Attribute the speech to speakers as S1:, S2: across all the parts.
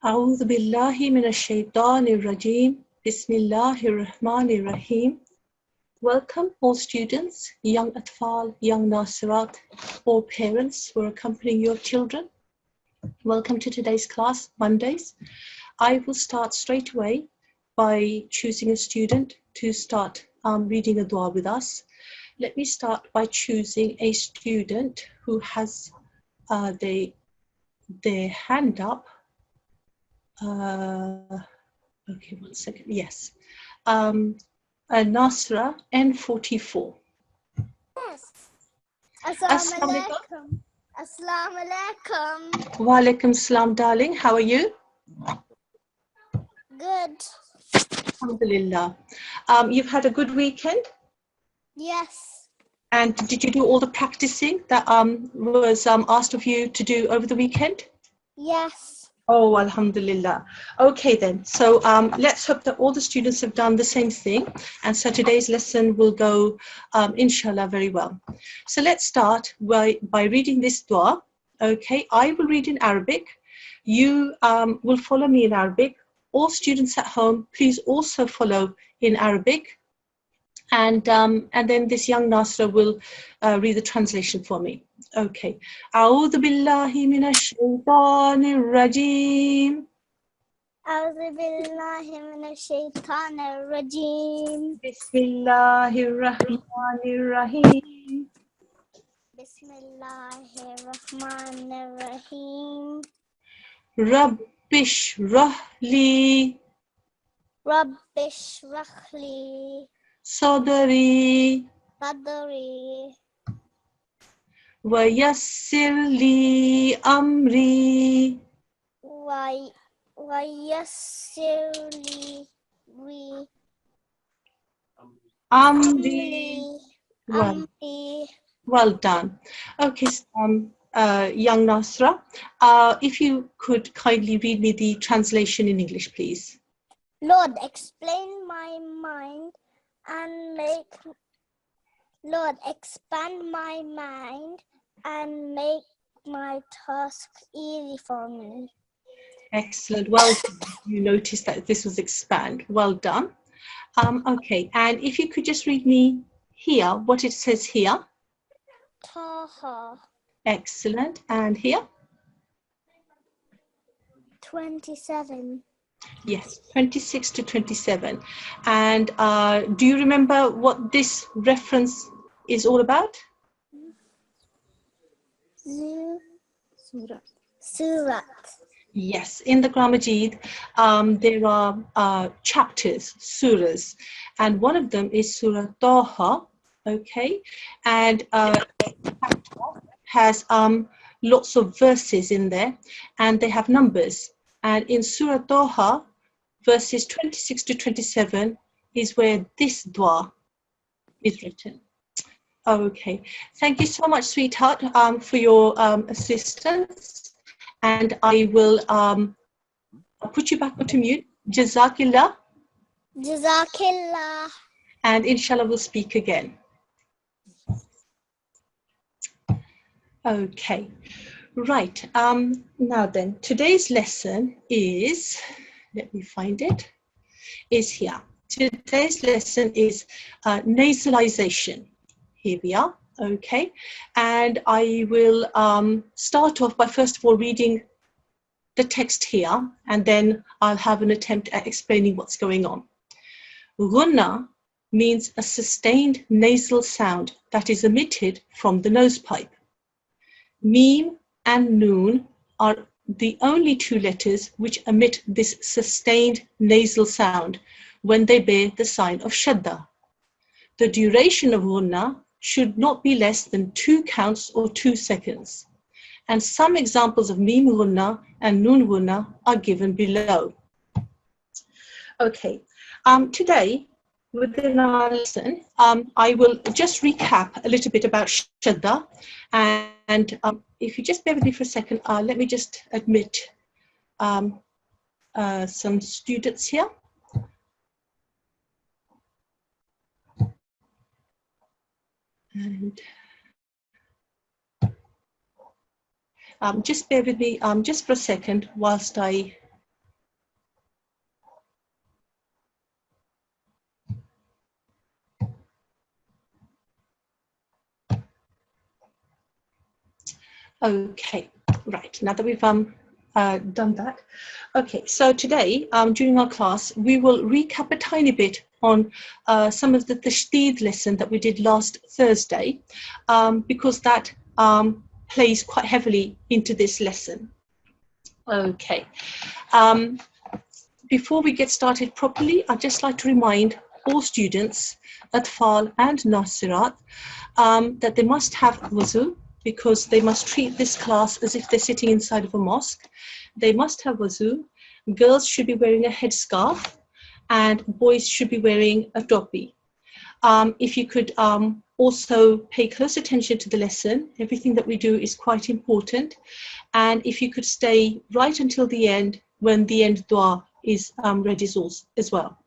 S1: أعوذ بالله من الشيطان الرجيم. بسم الله الرحمن الرحيم. Welcome all students, young Atfal, young Nasirat, all parents who are accompanying your children. Welcome to today's class, Mondays. I will start straight away by choosing a student to start reading a dua with us. Let me start by choosing a student who has their hand up. Okay, 1 second. Yes. Nasra, N44.
S2: Yes. Assalamu alaikum. Assalamu alaikum.
S1: Wa alaikum salam, darling. How are you?
S2: Good.
S1: Alhamdulillah. You've had a good weekend?
S2: Yes.
S1: And did you do all the practicing that was asked of you to do over the weekend?
S2: Yes.
S1: Oh, alhamdulillah. Okay then, so let's hope that all the students have done the same thing, and so today's lesson will go inshallah very well. So let's start by reading this dua. Okay, I will read in Arabic, you will follow me in Arabic. All students at home, please also follow in Arabic, and then this young Nasra will read the translation for me. Okay. أعوذ بالله من الشيطان الرجيم.
S2: أعوذ بالله من الشيطان الرجيم.
S1: بسم الله الرحمن الرحيم.
S2: بسم الله الرحمن الرحيم.
S1: رب اشرح لي
S2: رب اشرح لي
S1: صدري
S2: صدري
S1: ويسر لي أمري
S2: ويسر لي
S1: أمري.
S2: أمري.
S1: Well done. Okay, young Nasra, if you could kindly read me the translation in English, please.
S2: Lord, explain my mind and Lord, expand my mind and make my task easy for me.
S1: Excellent. Well done. You noticed that this was expand. Well done. Okay, and if you could just read me here, what it says here.
S2: Taha.
S1: Excellent. And here?
S2: 27.
S1: Yes, 26 to 27. And do you remember what this reference is all about?
S2: Surat.
S1: Yes, in the Quran Majid, there are chapters, surahs, and one of them is Surah Taha, okay, and has lots of verses in there, and they have numbers. And in Surah Taha, verses 26 to 27 is where this dua is written. Okay, thank you so much, sweetheart, for your assistance. And I will put you back onto mute. Jazakillah.
S2: Jazakillah.
S1: And inshallah we'll speak again. Okay, right. Now then, today's lesson is, let me find it, is here. Today's lesson is nasalization. Here we are. Okay, and I will start off by first of all reading the text here, and then I'll have an attempt at explaining what's going on. Ghunna means a sustained nasal sound that is emitted from the nose pipe. Mim and Noon are the only two letters which emit this sustained nasal sound when they bear the sign of Shadda. The duration of Ghunna should not be less than 2 counts or 2 seconds. And some examples of Mim Ghunna and Noon Ghunna are given below. Okay, today within our lesson, I will just recap a little bit about Shadda. And if you just bear with me for a second, let me just admit some students here. And just bear with me just for a second whilst I Okay, right. Now that we've done that, okay. So today, during our class, we will recap a tiny bit on some of the tashdid lesson that we did last Thursday, because that plays quite heavily into this lesson. Okay. Before we get started properly, I'd just like to remind all students, Atfal and Nasirat, that they must have wuzu, because they must treat this class as if they're sitting inside of a mosque. They must have wuzu. Girls should be wearing a headscarf, and boys should be wearing a topi. If you could also pay close attention to the lesson, everything that we do is quite important. And if you could stay right until the end, when the end dua is read as well.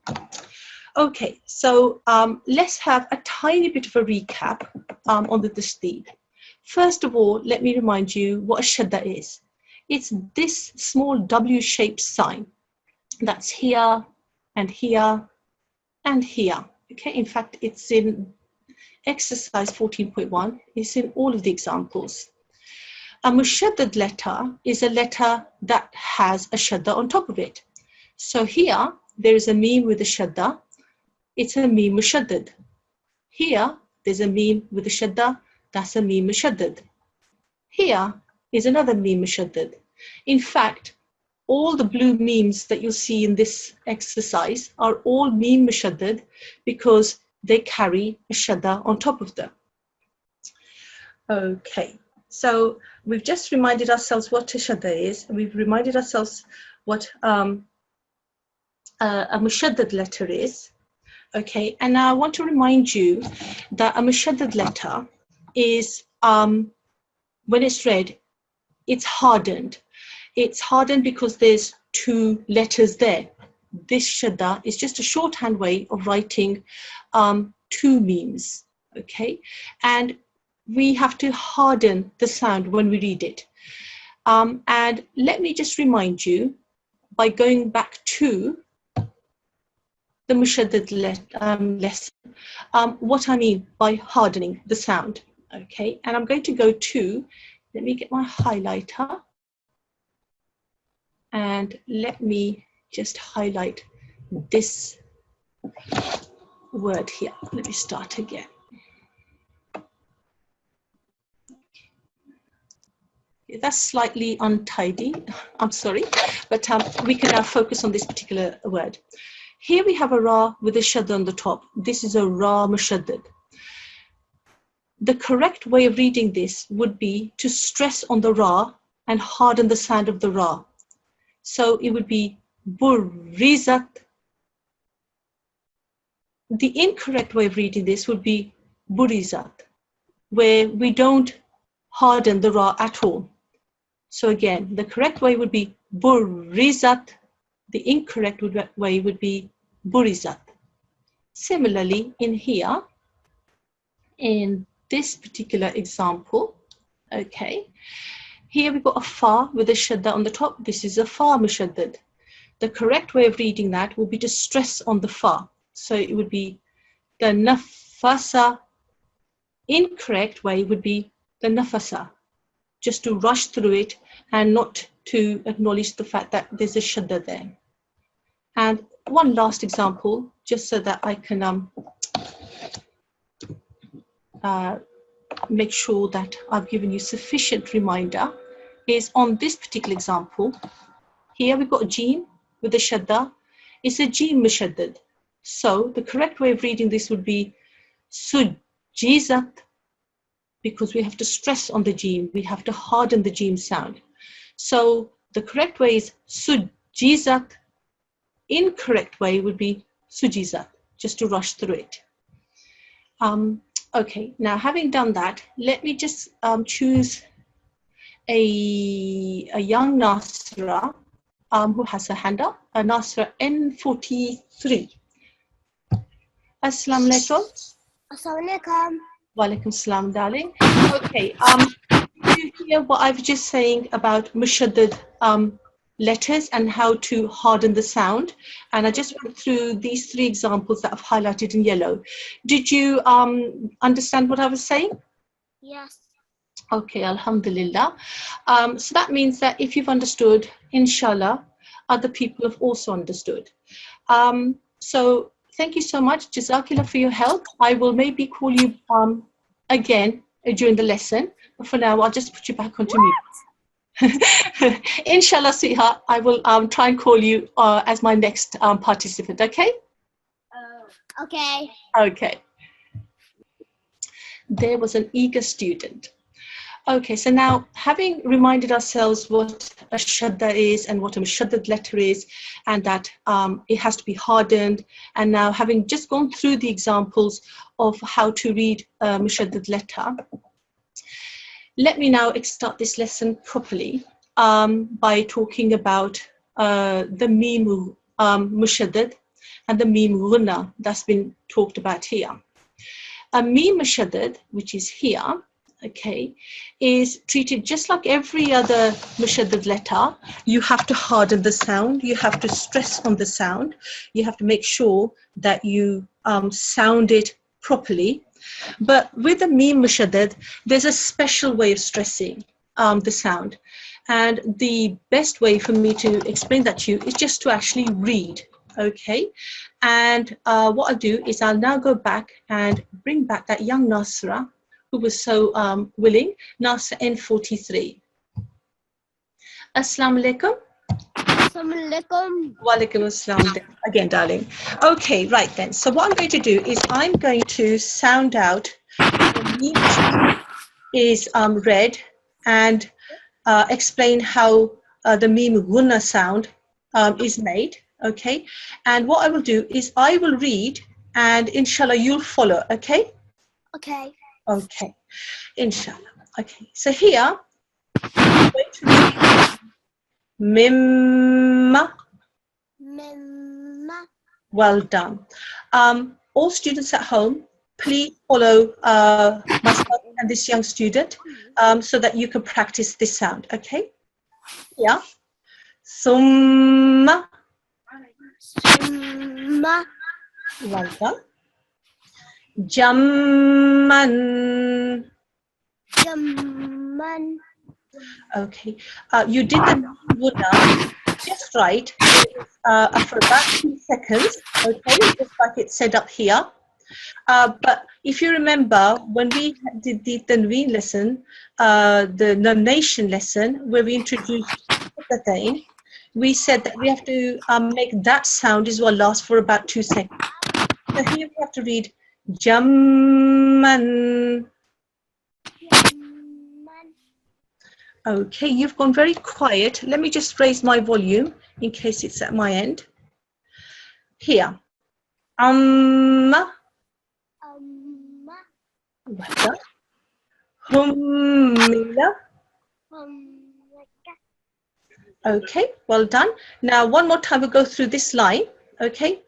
S1: Okay, so let's have a tiny bit of a recap on the tashdid. First of all, let me remind you what a shadda is. It's this small W-shaped sign that's here and here and here. Okay, in fact, it's in exercise 14.1. It's in all of the examples. A mushaddad letter is a letter that has a shadda on top of it. So here, there is a meme with a shadda. It's a meme mushaddad. Here, there's a meme with a shadda. That's a meme mushaddad. Here is another meme mushaddad. In fact, all the blue memes that you'll see in this exercise are all meme mushaddad because they carry a shadda on top of them. Okay, so we've just reminded ourselves what a shadda is. We've reminded ourselves what a mushaddad letter is. Okay, and now I want to remind you that a mushaddad letter is, when it's read, it's hardened. It's hardened because there's two letters there. This shadda is just a shorthand way of writing two memes, okay? And we have to harden the sound when we read it. And let me just remind you, by going back to the mushaddad lesson, what I mean by hardening the sound, okay? And I'm going to go to, let me get my highlighter, and let me just highlight this word here. Let me start again. That's slightly untidy, I'm sorry, but we can now focus on this particular word. Here we have a ra with a shadda on the top. This is a ra mushaddad. The correct way of reading this would be to stress on the ra and harden the sound of the ra. So it would be burizat. The incorrect way of reading this would be burizat, where we don't harden the ra at all. So again, the correct way would be burizat. The incorrect way would be burizat. Similarly, in here, in this particular example, okay, here we've got a fa with a shadda on the top. This is a fa mushaddad. The correct way of reading that will be to stress on the fa. So it would be the nafasa. Incorrect way would be the nafasa, just to rush through it and not to acknowledge the fact that there's a shadda there. And one last example, just so that I can make sure that I've given you sufficient reminder, is on this particular example. Here we've got a jeen with a shadda. It's a jeen mushaddad. So the correct way of reading this would be sujizat, because we have to stress on the jeen. We have to harden the jeen sound. So the correct way is sujizat. Incorrect way would be sujizat, just to rush through it. Okay, now having done that, let me just choose a young Nasra who has a hand up, Nasra N43. Assalamu alaikum.
S2: Assalamu alaikum.
S1: Walaikum salam, darling. Okay, did you hear what I was just saying about mushaddad letters and how to harden the sound? And I just went through these three examples that I've highlighted in yellow. Did you understand what I was saying?
S2: Yes.
S1: Okay, Alhamdulillah. So that means that if you've understood, inshallah, other people have also understood. So thank you so much, Jazakillah, for your help. I will maybe call you again during the lesson, but for now, I'll just put you back onto mute. Inshallah, sweetheart, I will try and call you as my next participant, okay?
S2: Okay.
S1: Okay. There was an eager student. Okay, so now having reminded ourselves what a shadda is and what a mushaddad letter is, and that it has to be hardened, and now having just gone through the examples of how to read a mushaddad letter, let me now start this lesson properly by talking about the mim mushaddad and the mim ghunna that's been talked about here. A mim mushaddad, which is here, okay, is treated just like every other mushaddad letter. You have to harden the sound, you have to stress on the sound, you have to make sure that you sound it properly. But with the mim mushaddad, there's a special way of stressing the sound. And the best way for me to explain that to you is just to actually read, okay? And what I'll do is I'll now go back and bring back that young Nasra who was so willing, Nasra N43. Assalamu alaikum.
S2: Assalamu alaikum.
S1: Walaikum assalam again, darling. Okay, right then. So what I'm going to do is I'm going to sound out the mim is read and explain how the mim ghunna sound is made, okay? And what I will do is I will read and inshallah you'll follow, okay?
S2: Okay.
S1: Okay, inshallah. Okay, so here I'm going to read mimma.
S2: Mimma.
S1: Well done. All students at home, please follow myself and this young student so that you can practice this sound, okay? Yeah. Summa.
S2: Summa.
S1: Well done. Jamman.
S2: Jamman.
S1: Okay. You did the ghunna just right. For about 2 seconds, okay, just like it said up here. But if you remember, when we did the Tanween lesson, the nomination lesson, where we introduced the thing, we said that we have to make that sound as well last for about 2 seconds. So here we have to read Jamman. Okay, you've gone very quiet. Let me just raise my volume in case it's at my end. Here. Well done. Hummila. Okay, well done. Now one more time we'll go through this line. Okay.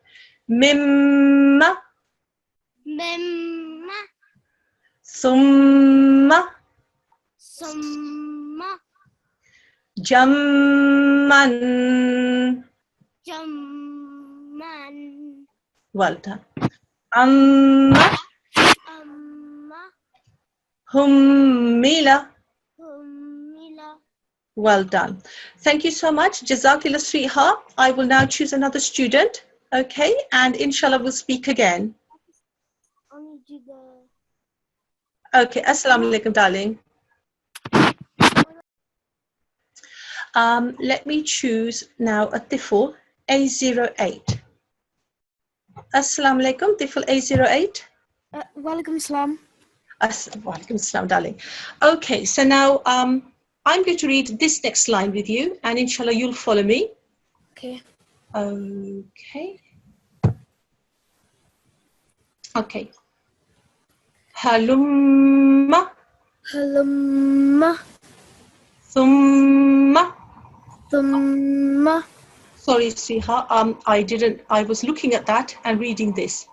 S1: Mimma.
S2: Mimma.
S1: Summa.
S2: Summa.
S1: Jamman.
S2: Jamman.
S1: Well done. Amma. Hummila.
S2: Hummila.
S1: Well done. Thank you so much. Jazakillah, sweetheart. I will now choose another student. Okay, and inshallah we'll speak again. Okay, assalamu alaikum, darling. Let me choose now a Tifl A08. Assalamu alaikum, Tifl A08.
S3: Walaikum assalam.
S1: Walaikum assalam, darling. Okay, so now I'm going to read this next line with you, and inshallah you'll follow me.
S3: Okay.
S1: Okay. Okay. Halumma.
S3: Halumma.
S1: Thumma.
S3: Thumma.
S1: Sorry, sweetheart. I was looking at that and reading this.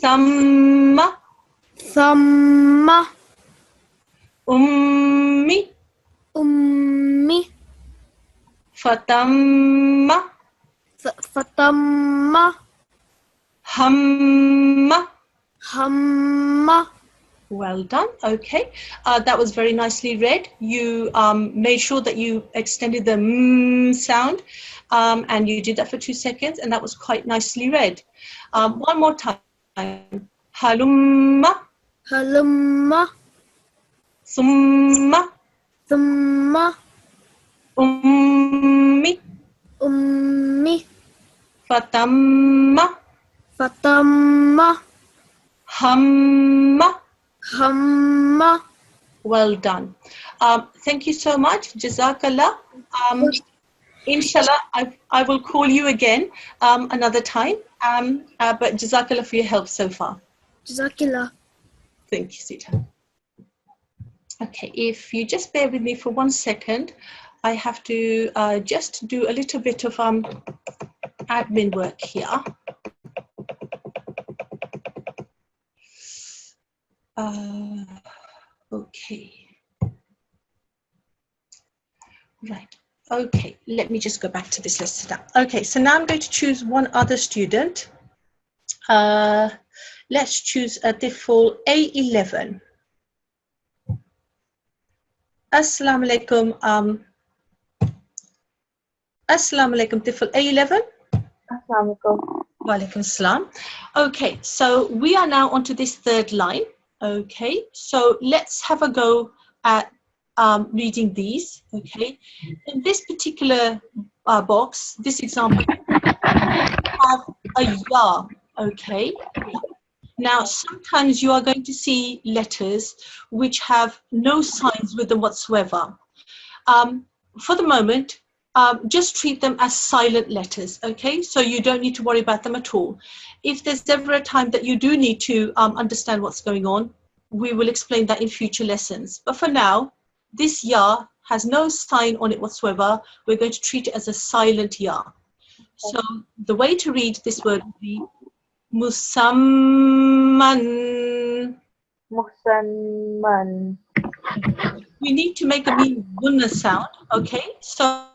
S1: Thamma.
S3: Thamma.
S1: Ummi.
S3: Ummi.
S1: Fatamma.
S3: Fatamma.
S1: Hamma.
S3: Hamma.
S1: Well done. Okay, that was very nicely read. You made sure that you extended the sound, and you did that for 2 seconds, and that was quite nicely read. One more time. Halumma,
S3: Halumma.
S1: summa,
S3: Thumma.
S1: ummi,
S3: Ummi.
S1: fatamma,
S3: Fatamma.
S1: hamma.
S3: Hamma.
S1: Well done. Thank you so much. Jazakallah. Inshallah, I will call you again another time. But Jazakallah for your help so far.
S3: Jazakillah.
S1: Thank you, Sita. Okay, if you just bear with me for 1 second, I have to just do a little bit of admin work here. Okay. Right. Okay, let me just go back to this lesson now. Okay, so now I'm going to choose one other student. Let's choose a Tifl A11. Assalamu alaikum. Assalamu alaikum, Tifl A11.
S4: Assalamu alaikum.
S1: Wa alaikum assalam. Okay, so we are now onto this third line. Okay, so let's have a go at reading these. Okay, in this particular box, this example, have a ya. Okay, now sometimes you are going to see letters which have no signs with them whatsoever. For the moment, just treat them as silent letters, okay? So you don't need to worry about them at all. If there's ever a time that you do need to understand what's going on, we will explain that in future lessons. But for now, this ya has no sign on it whatsoever. We're going to treat it as a silent ya. So the way to read this word would be musamman.
S4: Musamman.
S1: We need to make a gunna sound, okay? So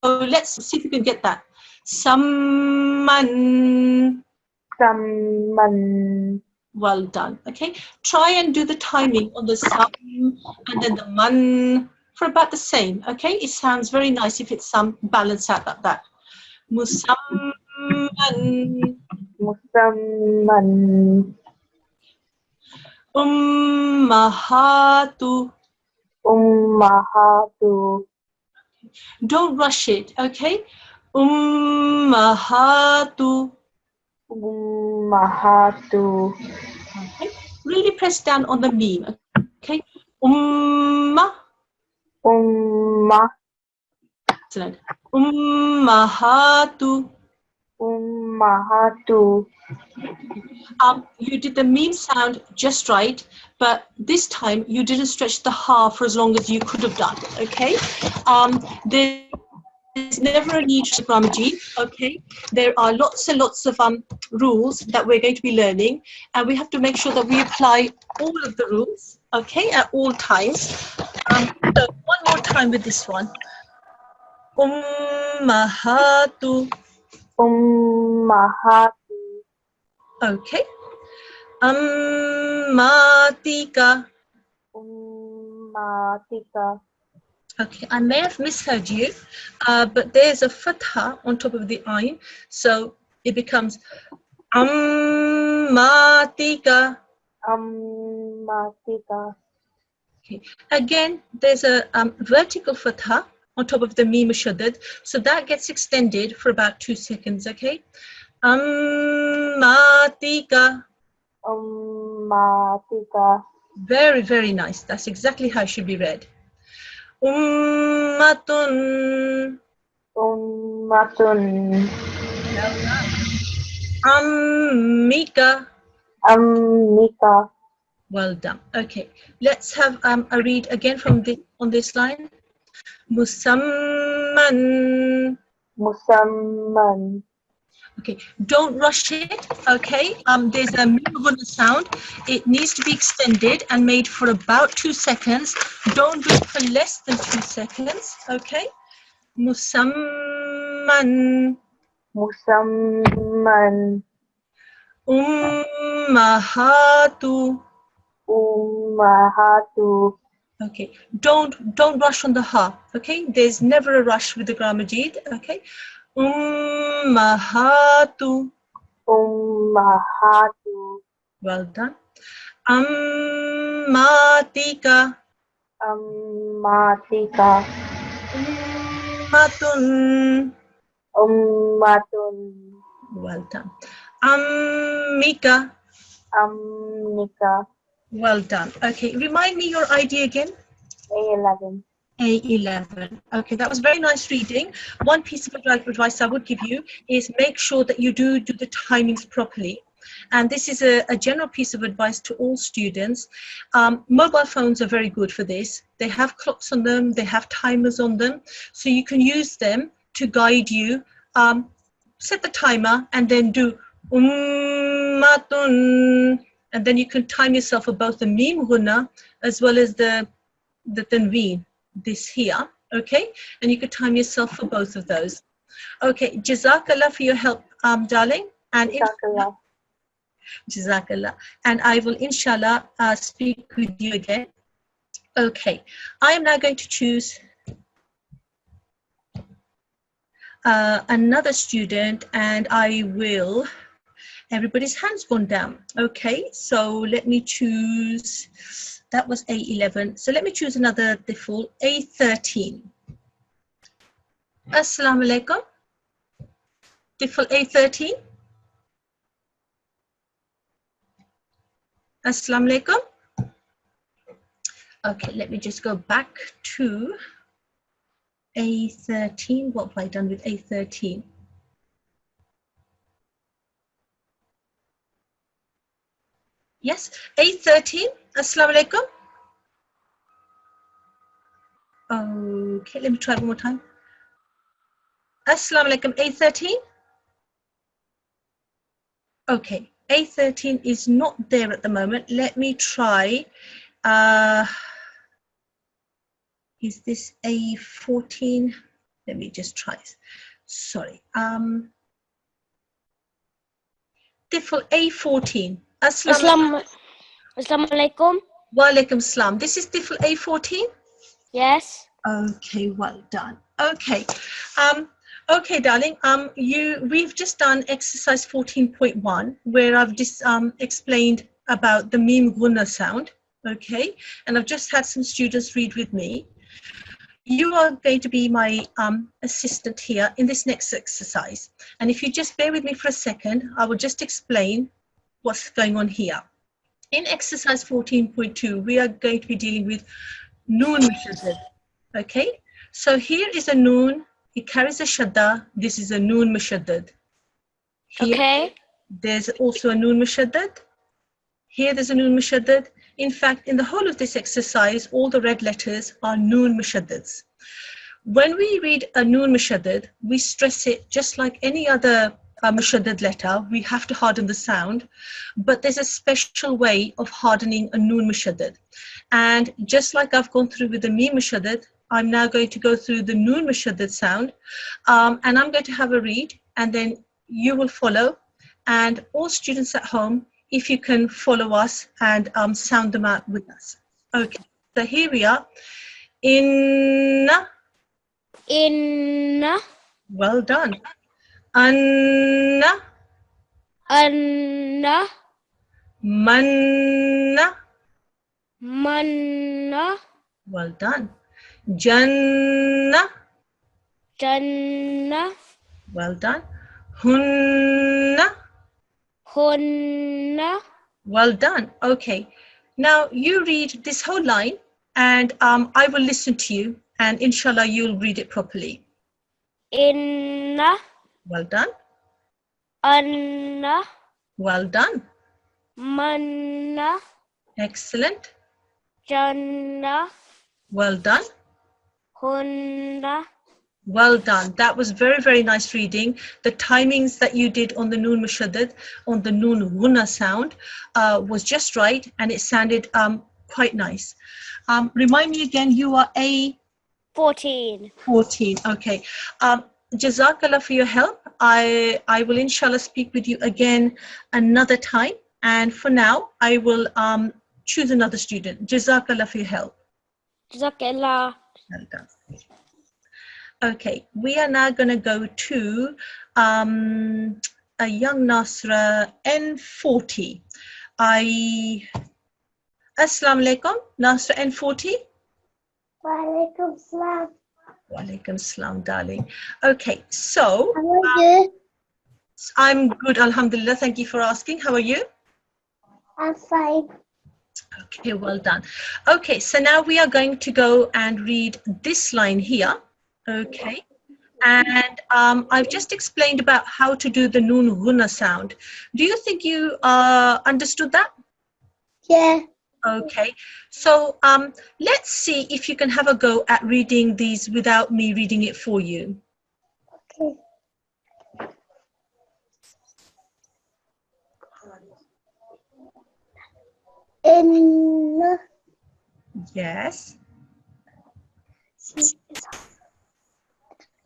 S1: let's see if we can get that. Samman.
S4: Samman.
S1: Well done, okay? Try and do the timing on the sam and then the man for about the same, okay? It sounds very nice if it's balanced out like that. Musamman.
S4: Musamman.
S1: Ummahatu.
S4: Ummahatu.
S1: Don't rush it, okay? Ummahatu.
S4: Ummahatu.
S1: Okay. Really press down on the meme, okay? Umma.
S4: Umma.
S1: Excellent. Ummahatu.
S4: Ummahatu.
S1: You did the meme sound just right, but this time you didn't stretch the ha for as long as you could have done, okay? There's never a need for grammar, okay? There are lots and lots of rules that we're going to be learning, and we have to make sure that we apply all of the rules, okay, at all times. So one more time with this one. Ummahatu.
S4: Ummahatu.
S1: Okay. Ammatika.
S4: Ummatika.
S1: Okay, I may have misheard you, but there's a fatha on top of the ayn, so it becomes ammatika.
S4: Ammatika.
S1: Okay. Again, there's a vertical fatha on top of the mim shaddad, so that gets extended for about 2 seconds, okay? Ammatika.
S4: Ummatika.
S1: Very, very nice. That's exactly how it should be read. Ummatun.
S4: Ummatun.
S1: Ammika.
S4: Ammika.
S1: Well done. Okay, let's have a read again from on this line. Musamman.
S4: Musamman.
S1: Okay, don't rush it. Okay, there's a mim sound. It needs to be extended and made for about 2 seconds. Don't do it for less than 2 seconds. Okay, musamman.
S4: Musamman.
S1: Ummahatu.
S4: Ummahatu.
S1: Okay, don't rush on the ha. Okay, there's never a rush with the grammar Majid. Okay, ummahatu.
S4: Ummahatu.
S1: Well done. Ammatika.
S4: Ammatika.
S1: Ummatun.
S4: Ummatun.
S1: Well done. Ammika.
S4: Amnika.
S1: Well done. Okay, remind me your ID again.
S4: A11.
S1: A11. Okay, that was very nice reading. One piece of advice I would give you is make sure that you do the timings properly. And this is a general piece of advice to all students. Mobile phones are very good for this. They have clocks on them, they have timers on them, so you can use them to guide you. Set the timer and then do ummatun, and then you can time yourself for both the mim ghunna as well as the tanween, this here, okay? And you could time yourself for both of those. Okay, Jazakallah for your help, darling. And
S4: Jazakallah.
S1: Jazakallah. And I will, inshallah, speak with you again. Okay, I am now going to choose another student, and I will, everybody's hand's gone down. Okay, so let me choose, that was A11. So let me choose another default, A13. Assalamu alaikum. Default A13. Assalamu alaikum. Okay, let me just go back to A13. What have I done with A13? Yes, A13. Assalamu alaikum. Okay, let me try one more time. Assalamu alaikum, A13. Okay, A13 is not there at the moment. Let me try. Is this A14? Let me just try. Sorry. Default A14.
S2: Assalamu alaikum.
S1: Wa alaikum salam. This is default A14?
S2: Yes.
S1: Okay, well done. Okay. Okay, darling. We've just done exercise 14.1, where I've just explained about the mim ghunna sound. Okay, and I've just had some students read with me. You are going to be my assistant here in this next exercise. And if you just bear with me for a second, I will just explain what's going on here. In exercise 14.2, we are going to be dealing with noon mushaddad. Okay, so here is a noon. It carries a shadda. This is a noon mushaddad. Here,
S2: Okay.
S1: there's also a noon mushaddad. Here there's a noon mushaddad. In fact, in the whole of this exercise, all the red letters are noon mushaddads. When we read a noon mushaddad, we stress it just like any other mushaddad letter. We have to harden the sound, but there's a special way of hardening a noon mushaddad. And just like I've gone through with the mim mushaddad, I'm now going to go through the noon mushaddad sound, and I'm going to have a read, and then you will follow. And all students at home, if you can follow us and sound them out with us. Okay, so here we are. Inna.
S2: Inna.
S1: Well done. Anna.
S2: Anna.
S1: Manna.
S2: Manna.
S1: Well done. Janna.
S2: Janna.
S1: Well done. Hunna.
S2: Hunna.
S1: Well done. Okay. Now you read this whole line, and I will listen to you, and inshallah you'll read it properly.
S2: Inna.
S1: Well done.
S2: Anna.
S1: Well done.
S2: Manna.
S1: Excellent.
S2: Janna.
S1: Well done.
S2: Hunna.
S1: Well done. That was very, very nice reading. The timings that you did on the noon mushaddad, on the noon ghunna sound, was just right, and it sounded quite nice. Remind me again, you are A?
S2: 14.
S1: 14. Okay. Jazakallah for your help. I will inshallah speak with you again another time. And for now, I will choose another student. Jazakallah for your help.
S2: Jazakallah.
S1: Well done. Okay, we are now going to go to a young Nasra N40. Assalamu alaikum, Nasra N40.
S3: Walaikum salam.
S1: Walaikum salam, darling. Okay, so
S3: How are you?
S1: I'm good, alhamdulillah. Thank you for asking. How are you?
S3: I'm fine.
S1: Okay, well done. Okay, so now we are going to go and read this line here. Okay, and I've just explained about how to do the noon ghunna sound. Do you think you understood that?
S3: Yeah.
S1: Okay, so let's see if you can have a go at reading these without me reading it for you.
S3: Okay. In
S1: Yes.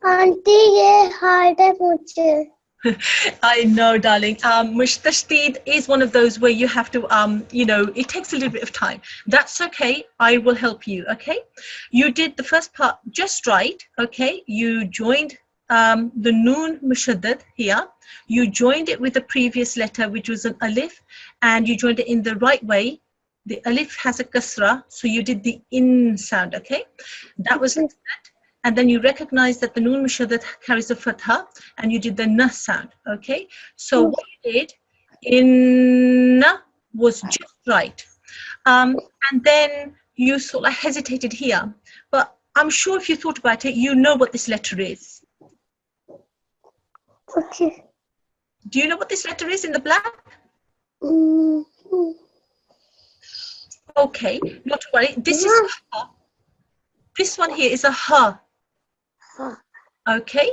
S3: Aunty ये hard है मुझे.
S1: I know, darling. Mushtashdeed is one of those where you have to, you know, it takes a little bit of time. That's okay. I will help you. Okay. You did the first part just right. Okay. You joined the noon mushaddad here. You joined it with the previous letter, which was an alif, and you joined it in the right way. The alif has a kasra, so you did the in sound. Okay. That was like that. And then you recognize that the noon mushaddad carries a fatha, and you did the na sound. Okay, so what you did inna was just right, and then you sort of hesitated here, but I'm sure if you thought about it, you know what this letter is.
S3: Okay.
S1: Do you know what this letter is in the black? Okay, not to worry. This is ha. This one here is a ha. Okay,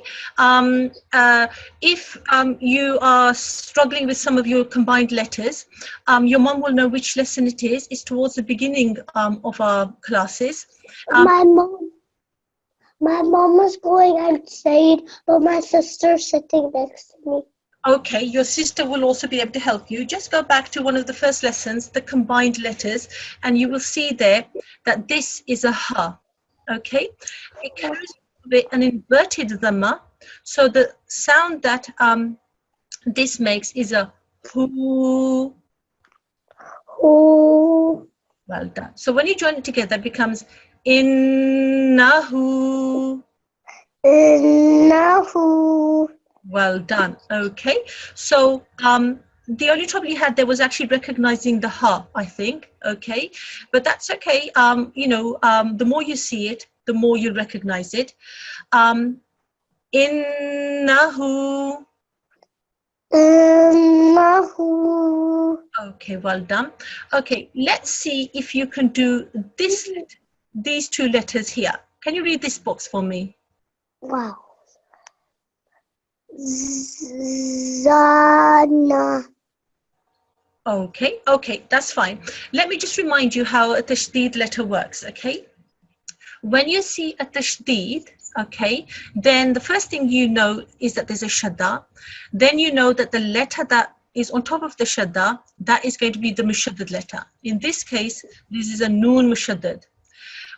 S1: if you are struggling with some of your combined letters, your mom will know which lesson it is. It's towards the beginning of our classes.
S3: My mom was going outside, but my sister's sitting next to me.
S1: Okay, your sister will also be able to help you. Just go back to one of the first lessons, the combined letters, and you will see there that this is a ha. Okay, it carries with an inverted dhamma, so the sound that this makes is a hoo.
S3: Oh.
S1: Well done. So when you join it together, it becomes innahu.
S3: Nahu.
S1: Well done. Okay, so the only trouble you had there was actually recognizing the ha, I think. Okay, but that's okay. You know, the more you see it, the more you recognize it. Innahu.
S3: Nahu.
S1: Okay, well done. Okay, let's see if you can do this, these two letters here. Can you read this box for me?
S3: Wow. Zana.
S1: Okay, that's fine. Let me just remind you how a tashdeed letter works, okay? When you see a tashdeed, okay, then the first thing you know is that there's a shadda. Then you know that the letter that is on top of the shadda, that is going to be the mushaddad letter. In this case, this is a noon mushaddad.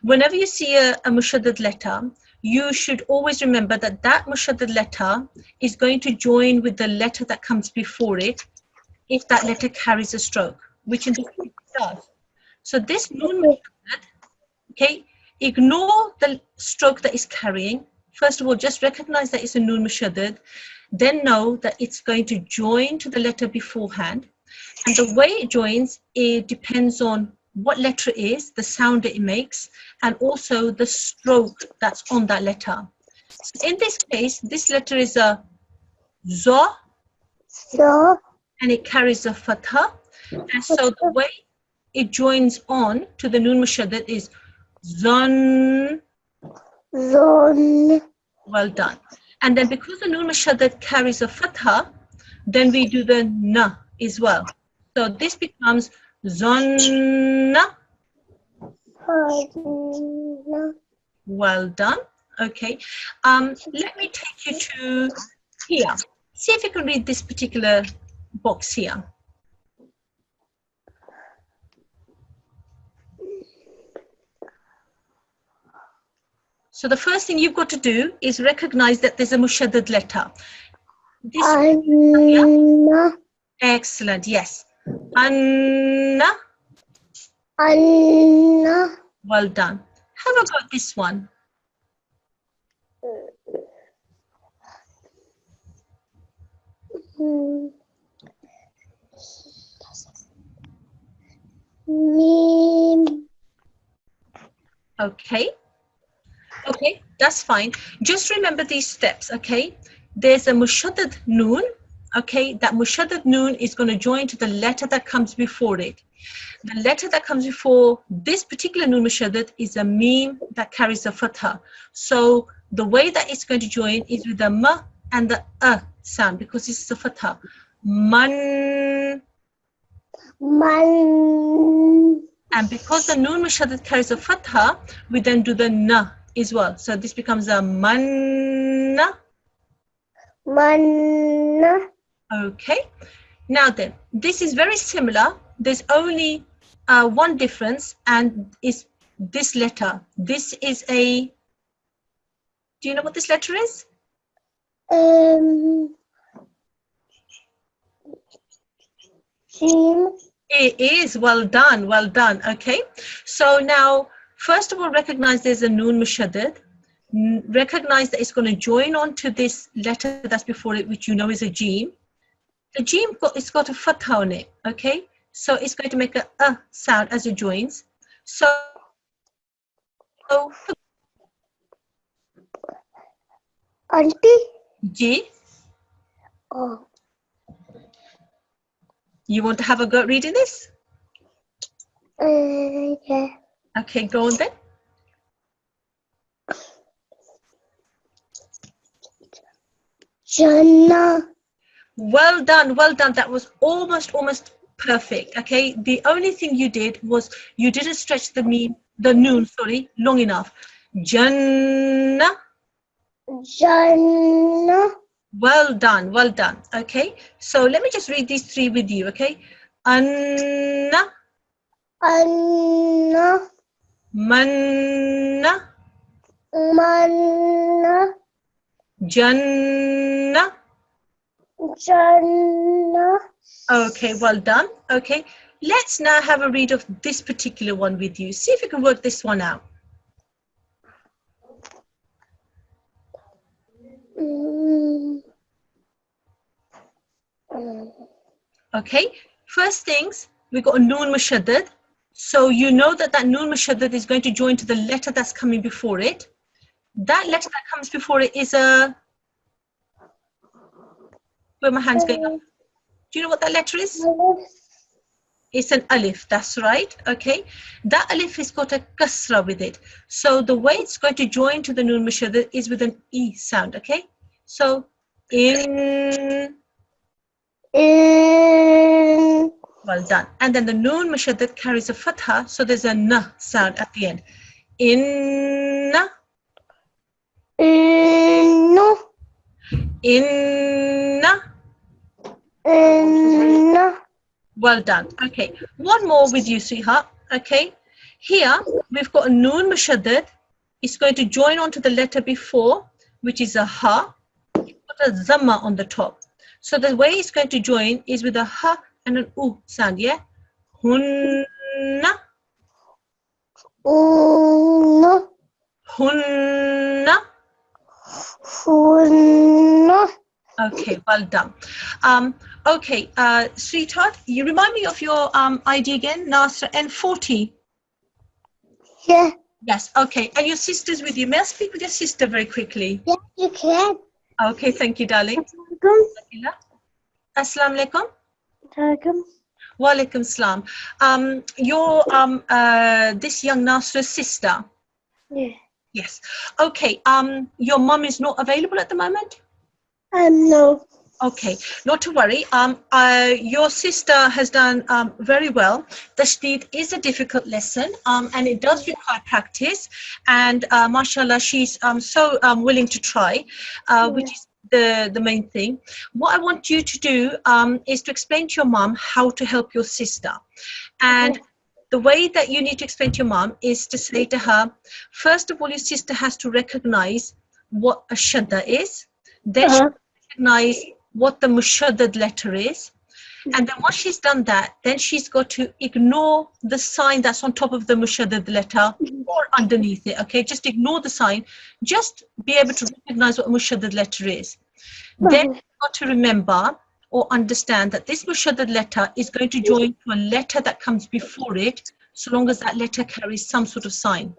S1: Whenever you see a mushaddad letter, you should always remember that that mushaddad letter is going to join with the letter that comes before it if that letter carries a stroke, which in this case it does. So this noon mushaddad, okay, ignore the stroke that is carrying. First of all, just recognize that it's a noon mushaddad. Then know that it's going to join to the letter beforehand. And the way it joins, it depends on what letter it is, the sound it makes, and also the stroke that's on that letter. So in this case, this letter is a za,
S3: So.
S1: and it carries a fatha. And so the way it joins on to the noon mushaddad is zan.
S3: Zon.
S1: Well done. And then because the noon mushaddad carries a fatha, then we do the na as well. So this becomes zanna. Well done. Okay. Let me take you to here. See if you can read this particular box here. So the first thing you've got to do is recognize that there's a mushaddad letter. This,
S3: Anna.
S1: excellent, yes. Anna,
S3: Anna.
S1: well done. Have a go at this one.
S3: Mim.
S1: Okay. Okay, that's fine. Just remember these steps, okay? There's a mushaddad noon, okay? That mushaddad noon is going to join to the letter that comes before it. The letter that comes before this particular noon mushaddad is a meme that carries a fatha. So the way that it's going to join is with the ma and the sound, because this is a fatha. Man.
S3: Man.
S1: And because the noon mushaddad carries a fatha, we then do the na as well. So this becomes a manna.
S3: Manna.
S1: Okay. Now then, this is very similar. There's only one difference, and it's this letter. This is a, do you know what this letter is?
S3: Jim.
S1: It is. Well done. Well done. Okay. So now, first of all, recognize there's a noon mushaddad. Recognize that it's going to join on to this letter that's before it, which you know is a jim. The jim it's got a fatha on it. Okay. So it's going to make a sound as it joins. So
S3: Auntie.
S1: G.
S3: Oh.
S1: You want to have a go at reading this?
S3: Yeah.
S1: Okay, go on then.
S3: Jannah.
S1: Well done, well done. That was almost perfect. Okay, the only thing you did was you didn't stretch the noon, sorry, long enough. Jannah.
S3: Jannah.
S1: Well done, well done. Okay, so let me just read these three with you. Okay, Anna,
S3: Anna.
S1: Manna,
S3: Manna.
S1: Jannah.
S3: Jannah.
S1: Okay, well done. Okay, let's now have a read of this particular one with you. See if you can work this one out. Okay, first things, we got a noon mushaddad. So you know that that noon mushaddad is going to join to the letter that's coming before it. That letter that comes before it is a, where my hand's going up. Do you know what that letter is? It's an alif, that's right. Okay, that alif has got a kasra with it. So the way it's going to join to the noon mushaddad is with an e sound. Okay, so in. Well done. And then the noon mushaddad carries a fatha, so there's a na sound at the end. Inna.
S3: No.
S1: Inna.
S3: No.
S1: Well done. Okay, one more with you, sweetheart. Okay, here we've got a noon mushaddad. It's going to join onto the letter before, which is a ha. It's got a zamma on the top. So the way it's going to join is with a ha and an u sound, yeah? Hunna.
S3: No.
S1: Hunna.
S3: No.
S1: Okay, well done. Okay, sweetheart, you remind me of your ID again, Nasra N40.
S3: Yeah.
S1: Yes, okay. And your sister's with you. May I speak with your sister very quickly?
S3: Yeah, you can.
S1: Okay, thank you, darling. Assalamu alaikum.
S3: Welcome.
S1: Wa alaikum salam. You're this young Nasra's sister.
S3: Yeah.
S1: Yes. Okay. Your mum is not available at the moment?
S3: No.
S1: Okay, not to worry. Your sister has done very well. Tashdid is a difficult lesson, and it does require practice. And mashallah, she's so willing to try, which is the main thing. What I want you to do is to explain to your mom how to help your sister. And the way that you need to explain to your mom is to say to her, first of all, your sister has to recognize what a shadda is. Then she recognize what the mushaddad letter is. And then once she's done that, then she's got to ignore the sign that's on top of the mushaddad letter or underneath it. Okay, just ignore the sign. Just be able to recognize what a mushaddad letter is. Then you've got to remember or understand that this mushaddad letter is going to join to a letter that comes before it, so long as that letter carries some sort of sign.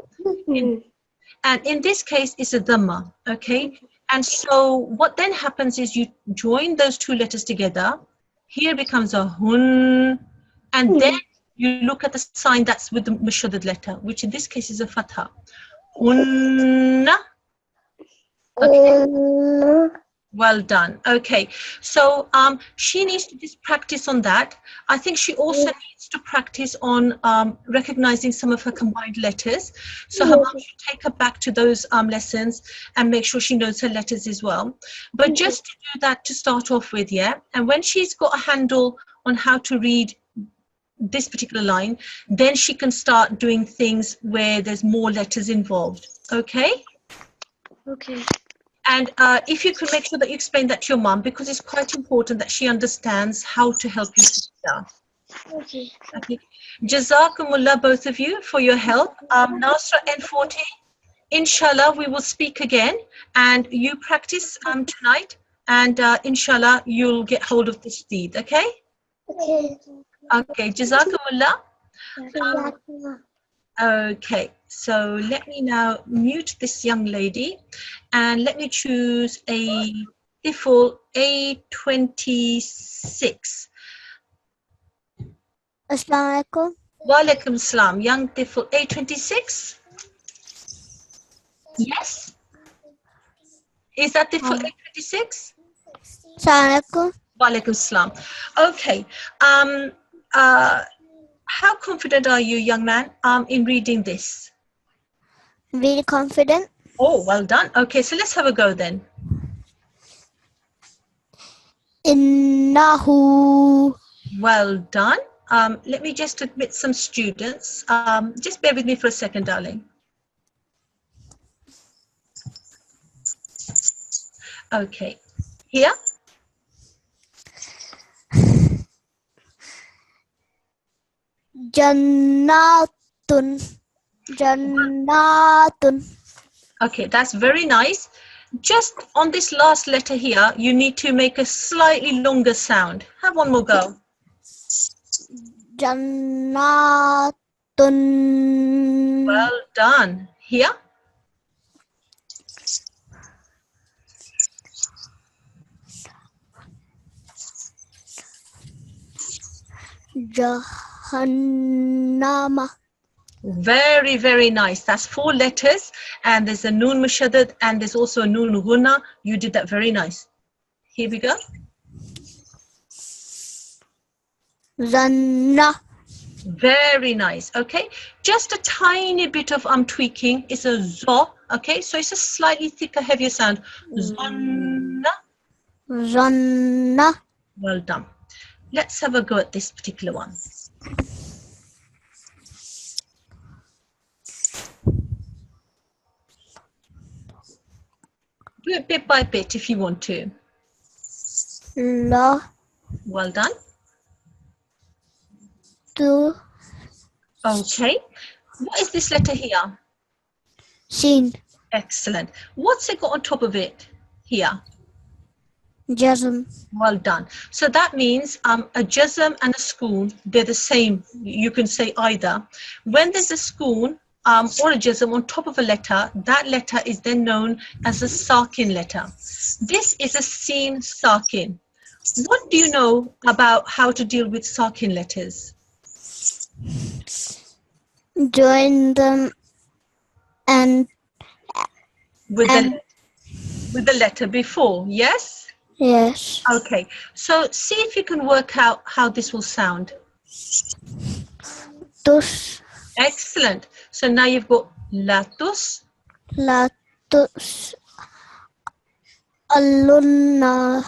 S1: And in this case, it's a dhamma, okay? And so what then happens is you join those two letters together. Here becomes a hun, and then you look at the sign that's with the mushaddad letter, which in this case is a fatha. Hunna. Okay. Well done. Okay, so she needs to just practice on that. I think she also needs to practice on recognizing some of her combined letters. So her mom should take her back to those lessons and make sure she knows her letters as well. But just to do that to start off with, yeah? And when she's got a handle on how to read this particular line, then she can start doing things where there's more letters involved. Okay?
S2: Okay.
S1: And if you could make sure that you explain that to your mum, because it's quite important that she understands how to help your sister.
S2: Okay.
S1: Okay. Jazakumullah, both of you, for your help. Nasra N40, inshallah, we will speak again. And you practice tonight. And inshallah, you'll get hold of this deed, okay? Okay, Jazakumullah. Okay, so let me now mute this young lady and let me choose a default A26.
S2: Assalamu alaikum.
S1: Walaikum salam. Young default A26. Yes? Is that default A26?
S2: Assalamu alaikum.
S1: Walaikum salam. Okay. How confident are you, young man, in reading this?
S2: Very confident.
S1: Oh, well done. Okay, so let's have a go then.
S2: Innahu.
S1: Well done. Let me just admit some students. Just bear with me for a second, darling. Okay, here.
S2: Jannatun. Jannatun.
S1: Okay, that's very nice. Just on this last letter here, you need to make a slightly longer sound. Have one more go.
S2: Jannatun.
S1: Well done. Here.
S2: Jahannama.
S1: Very, very nice. That's 4 letters, and there's a noon mushaddad, and there's also a noon ghunna. You did that very nice. Here we go.
S2: Zanna.
S1: Very nice. Okay, just a tiny bit of tweaking. It's a zo. Okay, so it's a slightly thicker, heavier sound. Zanna.
S2: Zanna.
S1: Well done. Let's have a go at this particular one. Do it bit by bit if you want to.
S2: La.
S1: Well done.
S2: Tu.
S1: Okay. What is this letter here?
S2: Shin.
S1: Excellent. What's it got on top of it here?
S2: Jazm.
S1: Well done. So that means a jazm and a sukoon, they're the same. You can say either. When there's a sukoon or a jazm on top of a letter, that letter is then known as a sakin letter. This is a seen sakin. What do you know about how to deal with sakin letters?
S2: Join them and
S1: With the letter before, yes?
S2: yes.
S1: Okay, so see if you can work out how this will sound.
S2: Tus.
S1: Excellent. So now you've got latus.
S2: Latus. Alunna.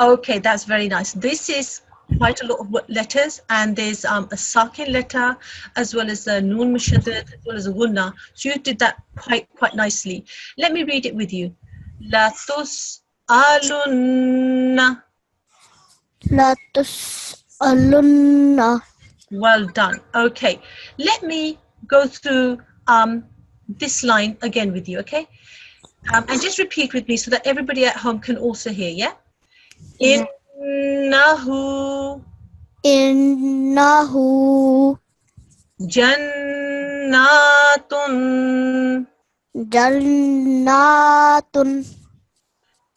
S1: Okay, that's very nice. This is quite a lot of letters, and there's a sakin letter as well as a noon mushaddad as well as a gunna. So you did that quite nicely. Let me read it with you. La tus'alunna.
S2: لا تسألن.
S1: Well done. Okay, let me go through this line again with you, okay? And just repeat with me so that everybody at home can also hear, yeah?
S2: Yeah.
S1: Innahu
S2: إنه
S1: jannatun.
S2: جنات.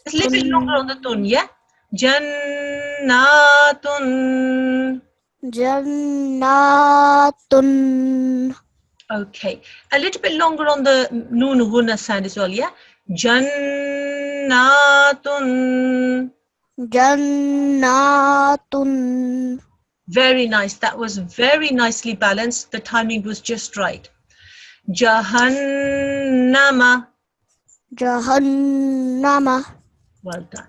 S1: Just a little bit longer on the tun, yeah? Jannatun.
S2: جنات.
S1: Okay, a little bit longer on the noon ghunna sound as well, yeah? Jannatun.
S2: جنات.
S1: Very nice. That was very nicely balanced. The timing was just right. Jahannama.
S2: جهنم.
S1: Well done.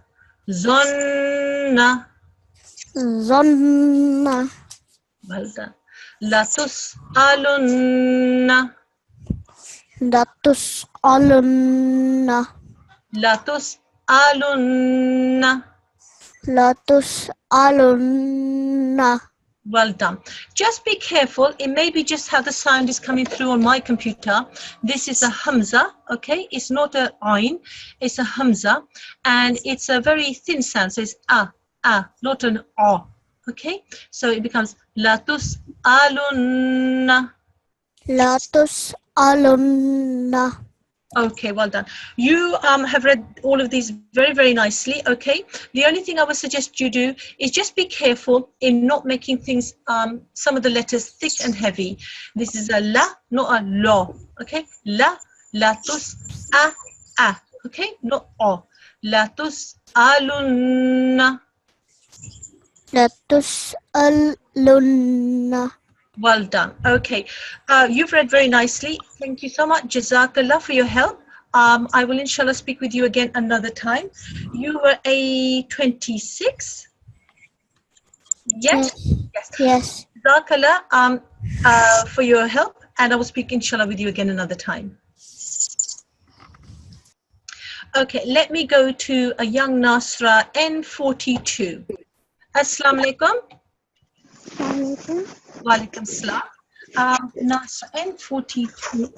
S1: Zonna.
S2: ظن.
S1: Well done. Latus'alunna.
S2: لتسألن.
S1: Latus'alunna.
S2: لتسألن.
S1: Well done. Just be careful. It may be just how the sound is coming through on my computer. This is a hamza, okay? It's not a ayn, it's a hamza, and it's a very thin sound. So it's not an a, okay? So it becomes latus alunna.
S2: لتسألن.
S1: Okay, well done. You have read all of these very nicely, okay? The only thing I would suggest you do is just be careful in not making things, some of the letters thick and heavy. This is a la, not a lo, okay? Latus, okay? Not o. Latus, alunna.
S2: لتسألن.
S1: Well done. Okay. You've read very nicely. Thank you so much. Jazakallah for your help. I will inshallah speak with you again another time. You were a 26? Yes?
S2: Yes.
S1: Jazakallah for your help, and I will speak inshallah with you again another time. Okay, let me go to a young Nasra N42. Assalamu alaikum. Walaikum salam. Nasra N42.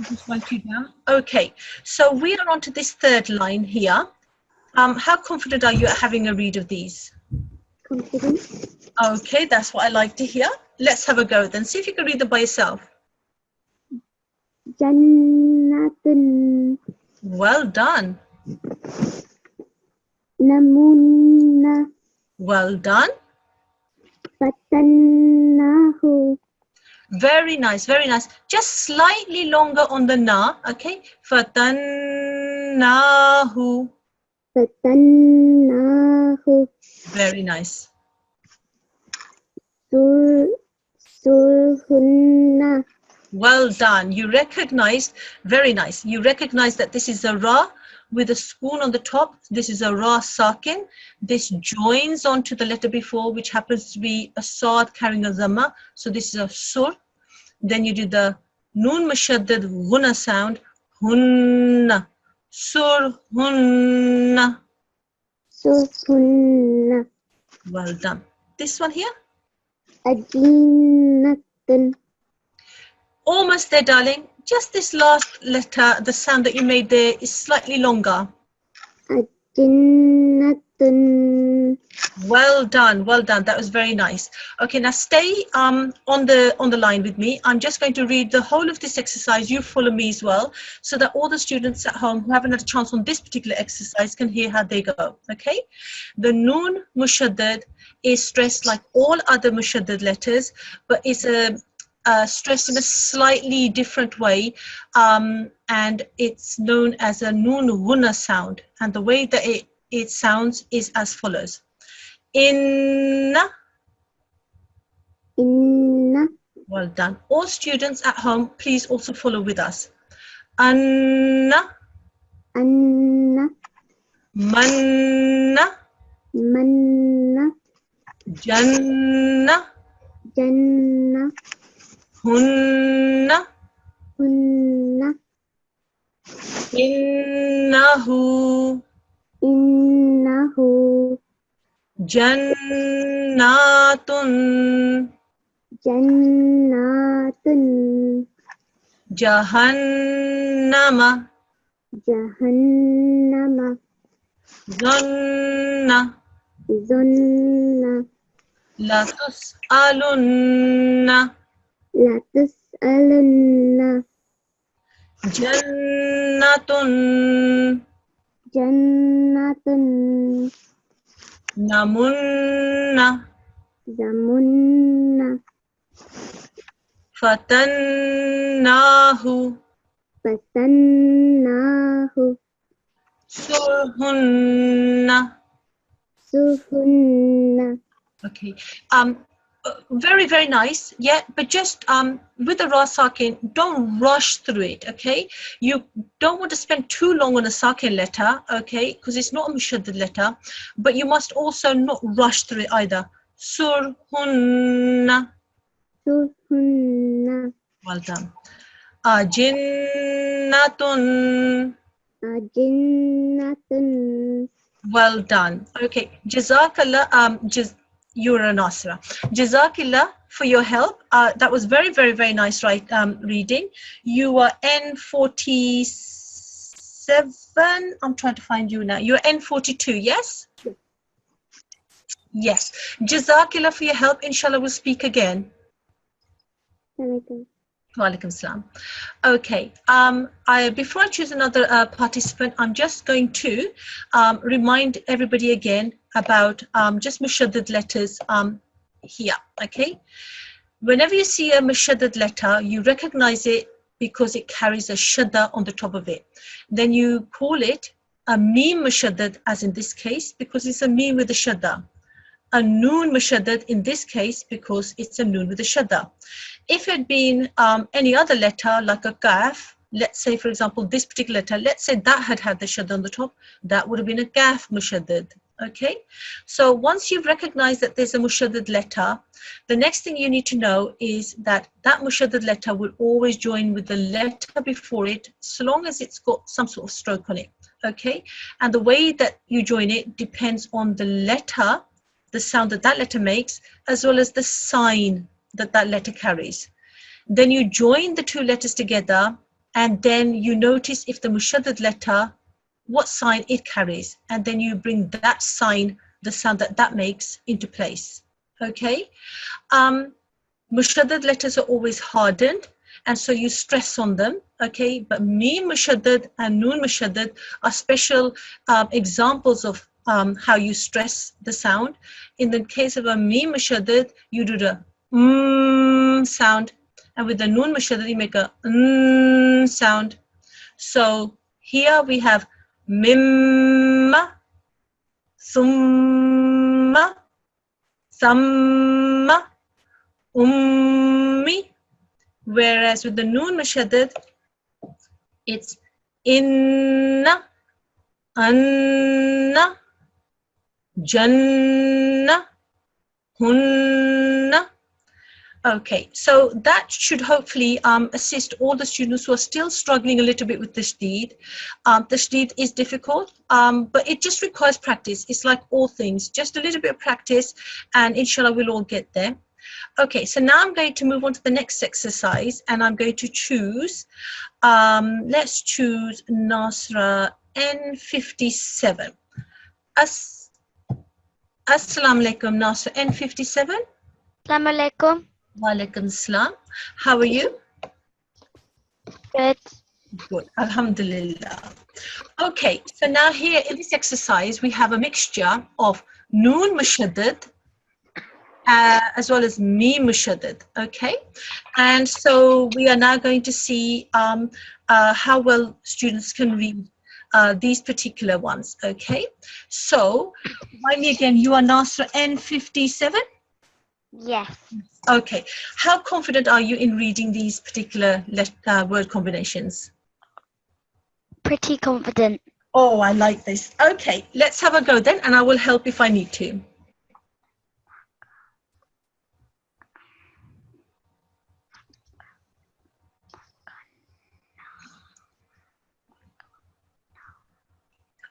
S1: Just write you down. Okay, so we are on to this third line here. How confident are you at having a read of these?
S3: Confident.
S1: Okay, that's what I like to hear. Let's have a go then. See if you can read them by yourself.
S3: Jannatun.
S1: Well done.
S3: Namunna.
S1: Well done.
S3: Fatannahu.
S1: Very nice, very nice. Just slightly longer on the na, okay? Fatannahu.
S3: Fatannahu.
S1: Very nice.
S3: Surhunna.
S1: Well done. You recognized, very nice. You recognized that this is a ra with a spoon on the top. This is a ra sakin. This joins onto the letter before, which happens to be a sad carrying a dhamma. So this is a sur. Then you do the noon mushaddad ghunna sound. Hunna. Sur hunna.
S3: Surhunna.
S1: Well done. This one here?
S3: Ajinnatun.
S1: Almost there, darling. Just this last letter, the sound that you made there is slightly longer.
S3: Ajinnatun.
S1: Well done, well done. That was very nice. Okay, now stay on the line with me. I'm just going to read the whole of this exercise. You follow me as well, so that all the students at home who haven't had a chance on this particular exercise can hear how they go. Okay, the noon mushaddad is stressed like all other mushaddad letters, but it's stressed in a slightly different way, and it's known as a noon ghunna sound. And the way that it sounds is as follows. Inna.
S3: Inna.
S1: Well done. All students at home, please also follow with us. Anna.
S3: Anna.
S1: Manna.
S3: Manna.
S1: Janna,
S3: Jannah.
S1: hunna,
S3: Hunna.
S1: innahu,
S3: Innahu.
S1: jannatun,
S3: Jannatun.
S1: jahannama,
S3: Jahannama.
S1: zanna,
S3: Zonna.
S1: latus'alunna,
S3: La tus'alunna.
S1: jannatun,
S3: Jannatun.
S1: namunna,
S3: Zamunna.
S1: fatannahu,
S3: Fatannahu.
S1: surhunna.
S3: Suhunna.
S1: Okay. Very, very nice. Yeah, but just with the raw sakin, don't rush through it. Okay. You don't want to spend too long on a sakin letter. Okay, because it's not a mushaddad letter, but you must also not rush through it either. Surhunna.
S3: Suhunna.
S1: Well done. Jinnatun.
S3: Jinnatun.
S1: Well done. Okay. Jazakallah. You're a Nasra. Jazakillah for your help. That was very, very, very nice reading. You are N47. I'm trying to find you now. You're N42, yes? Yes. Jazakillah for your help. Inshallah, we'll speak again.
S3: Alaikum.
S1: Walaikum salam. Okay. Before I choose another participant, I'm just going to remind everybody again about just mushaddad letters here. Okay. Whenever you see a mushaddad letter, you recognize it because it carries a shadda on the top of it. Then you call it a mim mushaddad, as in this case, because it's a mim with a shadda. A noon mushaddad in this case because it's a noon with a shadda. If it had been any other letter like a kaf, let's say for example this particular letter, let's say that had the shadda on the top, that would have been a kaf mushaddad. Okay, so once you've recognized that there's a mushaddad letter, the next thing you need to know is that that mushaddad letter will always join with the letter before it, so long as it's got some sort of stroke on it. Okay, and the way that you join it depends on the letter, the sound that that letter makes, as well as the sign that that letter carries. Then you join the two letters together, and then you notice if the mushaddad letter, what sign it carries, and then you bring that sign, the sound that that makes, into place. Okay. Mushaddad letters are always hardened, and so you stress on them. Okay, but mim mushaddad and noon mushaddad are special examples of how you stress the sound. In the case of a mim mushaddad, you do the sound, and with the noon mushaddad, you make a sound. So here we have mimma, summa, samma, ummi, whereas with the noon mushaddad, it's inna, anna, janna, hunna. Okay, so that should hopefully assist all the students who are still struggling a little bit with tashdid. Tashdid is difficult, but it just requires practice. It's like all things, just a little bit of practice, and inshallah we'll all get there. Okay, so now I'm going to move on to the next exercise, and I'm going to choose, let's choose Nasra N57. Assalamu alaikum, Nasra N57.
S2: Assalamu alaikum.
S1: Walaikum salam. How are you?
S2: Good.
S1: Good. Alhamdulillah. Okay, so now here in this exercise, we have a mixture of noon mushaddad as well as mim mushaddad. Okay, and so we are now going to see how well students can read these particular ones. Okay, so remind me again, you are Nasra N57?
S2: Yes.
S1: Okay, how confident are you in reading these particular word combinations?
S2: Pretty confident.
S1: Oh, I like this. Okay, let's have a go then, and I will help if I need to.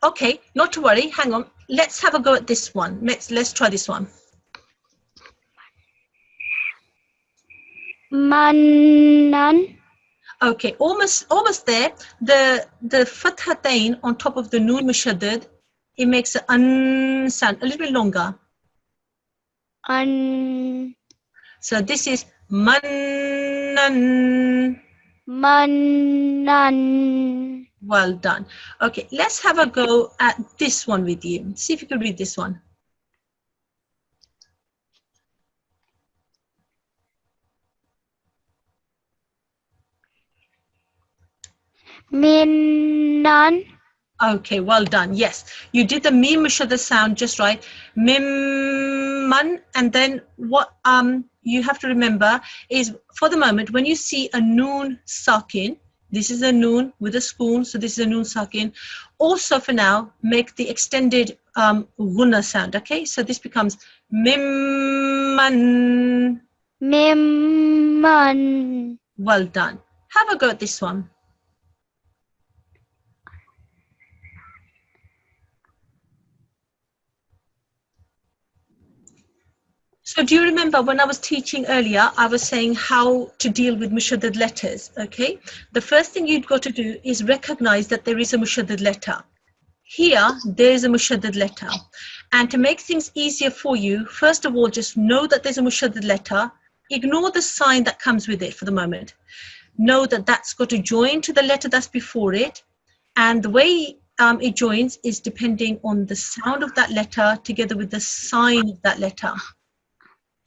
S1: Okay, not to worry. Hang on. Let's have a go at this one. Let's try this one.
S2: Manan.
S1: Okay, almost there. The fathatain on top of the noon mushaddad, it makes an sound a little bit longer.
S2: An.
S1: So this is mannan.
S2: Manan.
S1: Well done. Okay, let's have a go at this one with you. See if you can read this one.
S2: Minan.
S1: Okay, well done. Yes, you did the mim mushaddad sound just right. Mimman, and then what you have to remember is for the moment when you see a noon sakin, this is a noon with a spoon, so this is a noon sakin. Also for now, make the extended gunna sound. Okay, so this becomes mimman.
S2: Mimman.
S1: Well done. Have a go at this one. So do you remember when I was teaching earlier, I was saying how to deal with mushaddad letters, okay? The first thing you've got to do is recognize that there is a mushaddad letter. Here, there is a mushaddad letter. And to make things easier for you, first of all, just know that there's a mushaddad letter. Ignore the sign that comes with it for the moment. Know that that's got to join to the letter that's before it. And the way it joins is depending on the sound of that letter together with the sign of that letter.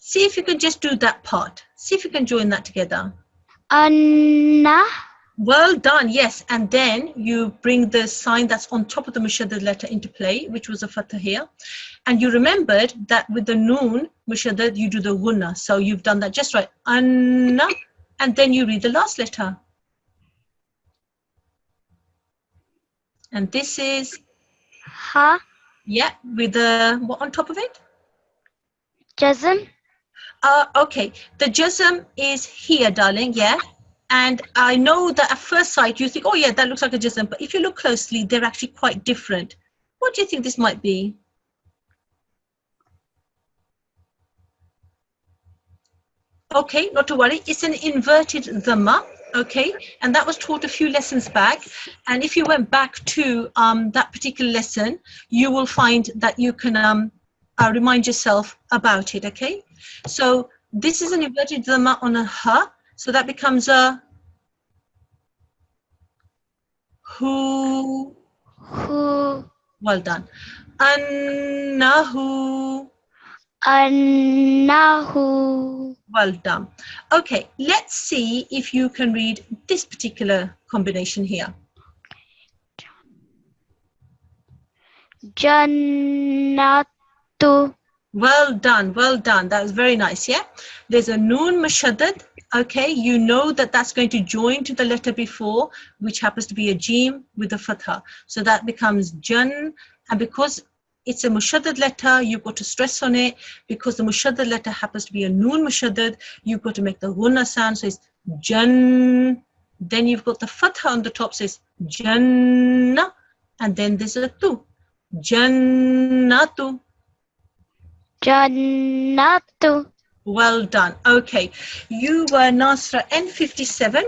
S1: See if you can just do that part. See if you can join that together.
S2: Anna.
S1: Well done, yes. And then you bring the sign that's on top of the mushaddad letter into play, which was a fatha here. And you remembered that with the noon mushaddad, you do the gunna. So you've done that just right. Anna. And then you read the last letter. And this is,
S2: Ha.
S1: yeah, with the, what on top of it?
S2: Jazm.
S1: Okay, the jazm is here, darling, yeah? And I know that at first sight you think, oh yeah, that looks like a jazm, but if you look closely, they're actually quite different. What do you think this might be? Okay, not to worry, it's an inverted dhamma, okay? And that was taught a few lessons back. And if you went back to that particular lesson, you will find that you can remind yourself about it, okay? So this is an inverted dhamma on a ha, so that becomes a who.
S2: Who.
S1: Well done. Annahu.
S2: Annahu.
S1: Well done. Okay, let's see if you can read this particular combination here.
S2: Jannatu.
S1: Well done, well done. That was very nice, yeah? There's a noon mushaddad. Okay, you know that that's going to join to the letter before, which happens to be a jim with a fatha. So that becomes jan. And because it's a mushaddad letter, you've got to stress on it. Because the mushaddad letter happens to be a noon mushaddad, you've got to make the gunna sound. So it's jan. Then you've got the fatha on the top, so it's janna. And then there's a tu. Jannatu.
S2: Jannatu.
S1: Well done. Okay, you were Nasra N57.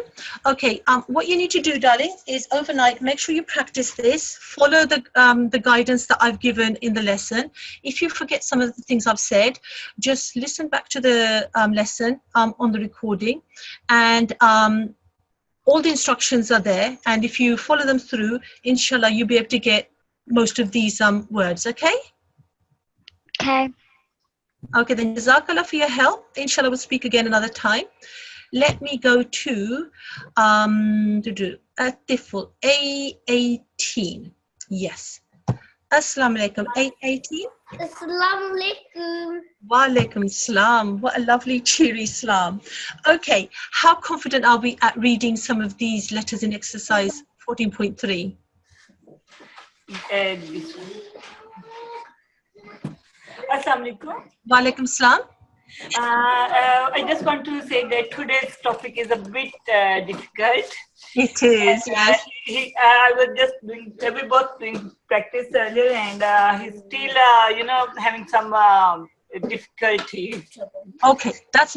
S1: Okay, what you need to do, darling, is overnight make sure you practice this. Follow the guidance that I've given in the lesson. If you forget some of the things I've said, just listen back to the lesson on the recording, and all the instructions are there. And if you follow them through, inshallah, you'll be able to get most of these words. Okay.
S2: Okay.
S1: Okay, then Jazakallah for your help. Inshallah, we'll speak again another time. Let me go to Atiful A18. Yes. Assalamu alaikum. A18.
S3: Assalamu alaikum.
S1: Wa alaikum salam. What a lovely, cheery salam. Okay, how confident are we at reading some of these letters in exercise 14.3?
S5: Assalamu alaikum.
S1: Wa alaikum salam.
S5: I just want to say that today's topic is a bit difficult.
S1: It is, yes.
S5: I was just doing, we both doing practice earlier, and he's still, having some difficulty.
S1: Okay, that's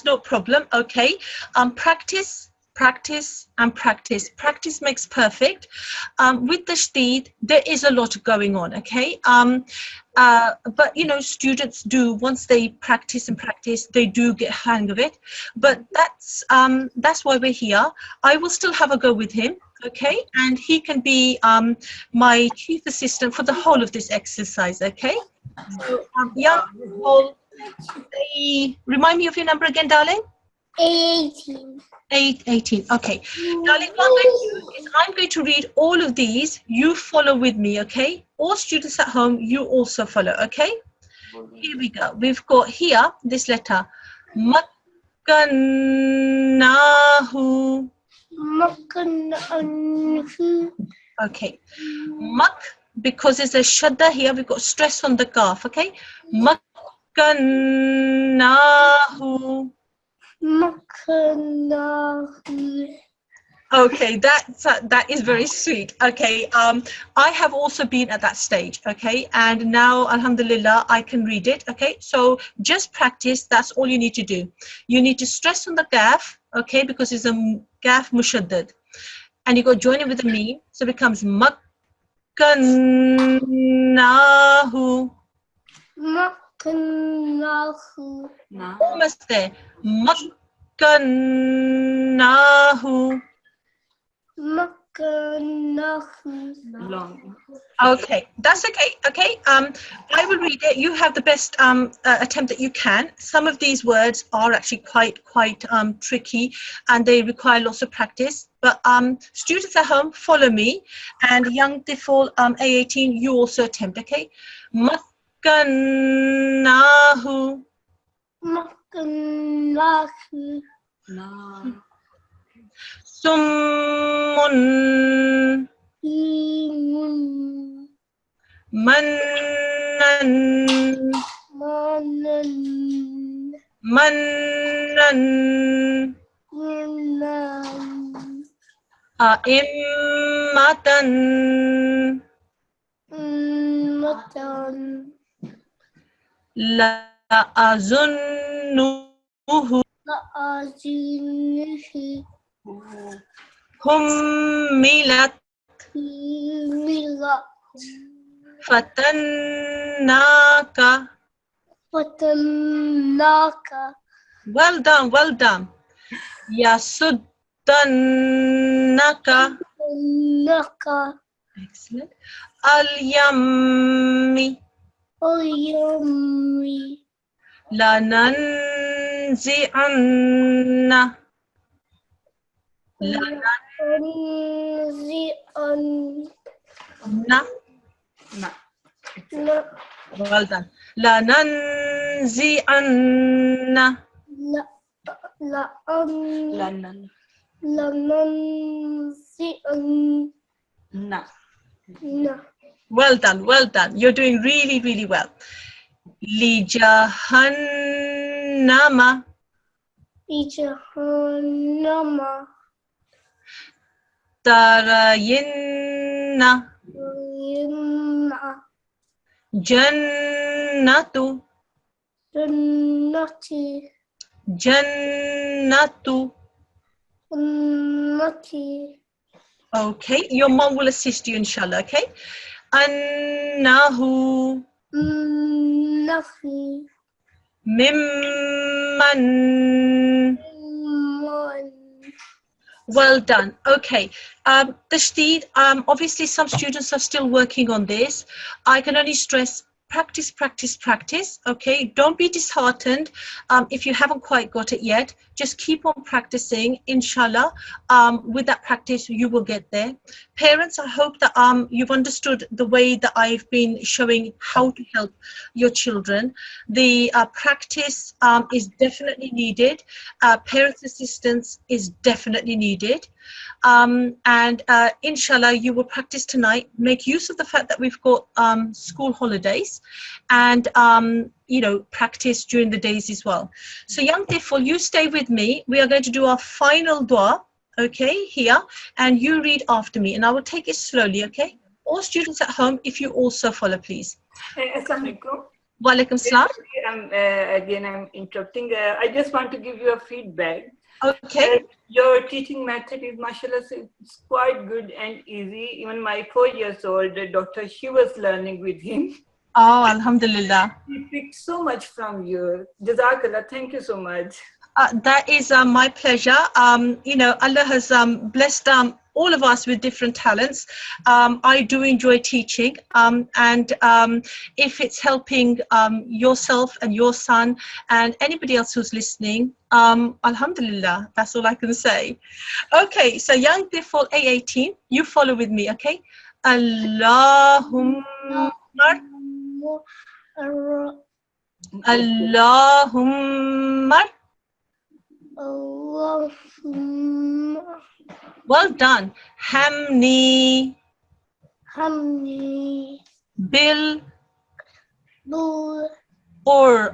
S1: no problem. Okay, practice, practice, and practice. Practice makes perfect. With the Tashdid, there is a lot going on. Okay, but students do, once they practice and practice, they do get hang of it. But that's why we're here. I will still have a go with him. Okay, and he can be my chief assistant for the whole of this exercise. Okay. So, young people, remind me of your number again, darling.
S3: 18.
S1: 18. Okay, darling, what I'm going to do is I'm going to read all of these. You follow with me, okay? All students at home, you also follow, okay? Here we go. We've got here this letter. Makkanahu.
S3: Makkanahu.
S1: Okay. Mak, because there's a shadda here, we've got stress on the gaf, okay? Makkanahu.
S3: Makkanahu.
S1: Okay, that is very sweet. Okay, I have also been at that stage. Okay, and now, alhamdulillah, I can read it. Okay, so just practice. That's all you need to do. You need to stress on the gaf. Okay, because it's a gaf mushaddad, and you got to join it with a meme, so it becomes makkanahu.
S3: Makkanahu.
S1: Almost there. Makkanahu.
S3: Makkanahu.
S5: Long.
S1: Okay, that's okay. Okay, I will read it. You have the best attempt that you can. Some of these words are actually quite tricky, and they require lots of practice. But students at home, follow me, and young Tifl A18, you also attempt. Okay, makkanahu.
S3: Makkanahu.
S5: No.
S1: Summun.
S3: Imun.
S1: Mannan.
S3: Manan.
S1: Mannan.
S3: Manan.
S1: A'immatan.
S3: Matan.
S1: La'azunnuhu.
S3: La'azinuhu.
S1: Hummilat.
S3: Milat.
S1: Fatannaka.
S3: Fatannaka.
S1: Well done, well done. Yasuddannaka.
S3: Naka.
S1: Excellent. Al-yammi.
S3: Oyami.
S1: Lananzi'anna.
S3: Lananzi'anna.
S5: No.
S1: Well done. Lananzi'anna.
S5: London.
S3: Lananzi'anna.
S5: No.
S1: Well done, well done. You're doing really, really well. Li jahannama.
S3: Jahannama.
S1: Tarayinna.
S3: Yinna.
S1: Jannatu.
S3: Jannati.
S1: Jannatu.
S3: Jannati.
S1: Okay, your mom will assist you, inshallah, okay? Annahu.
S3: Nafi.
S1: Mimman.
S3: Man.
S1: Well done. Okay. Tashdid, obviously some students are still working on this. I can only stress practice, practice, practice. Okay. Don't be disheartened if you haven't quite got it yet. Just keep on practicing. Inshallah, with that practice, you will get there. Parents, I hope that you've understood the way that I've been showing how to help your children. The practice is definitely needed. Parents' assistance is definitely needed. And inshallah, you will practice tonight. Make use of the fact that we've got school holidays, and practice during the days as well. So young Tifl, you stay with me. We are going to do our final dua, okay, here, and you read after me, and I will take it slowly, okay? All students at home, if you also follow, please.
S5: Assalamu alaikum.
S1: Walaikum salam.
S5: I'm interrupting. I just want to give you a feedback.
S1: Okay.
S5: Your teaching method is, mashallah, it's quite good and easy. Even my 4 years old daughter, she was learning with him.
S1: Oh, alhamdulillah.
S5: He picked so much from you. Jazakallah. Thank you so much.
S1: That is my pleasure. Allah has blessed all of us with different talents. I do enjoy teaching, and if it's helping yourself and your son and anybody else who's listening, alhamdulillah, that's all I can say. Okay, so young Tifl A18, you follow with me, okay? Allahumma Allahumma. Well done. Hamni bil Qur'anil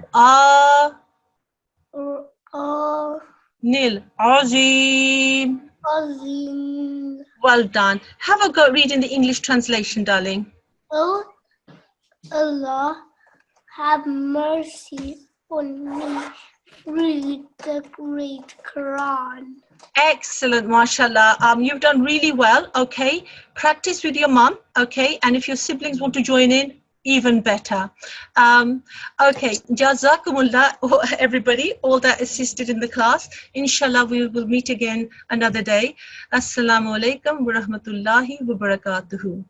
S1: azim. Well done. Have a go reading the English translation, darling.
S3: Oh Allah, have mercy on me. Read the great Quran.
S1: Excellent, mashallah. You've done really well, okay? Practice with your mum, okay? And if your siblings want to join in, even better. Okay, jazakumullah, everybody, all that assisted in the class. Inshallah, we will meet again another day. Assalamu alaikum wa rahmatullahi wa barakatuhu.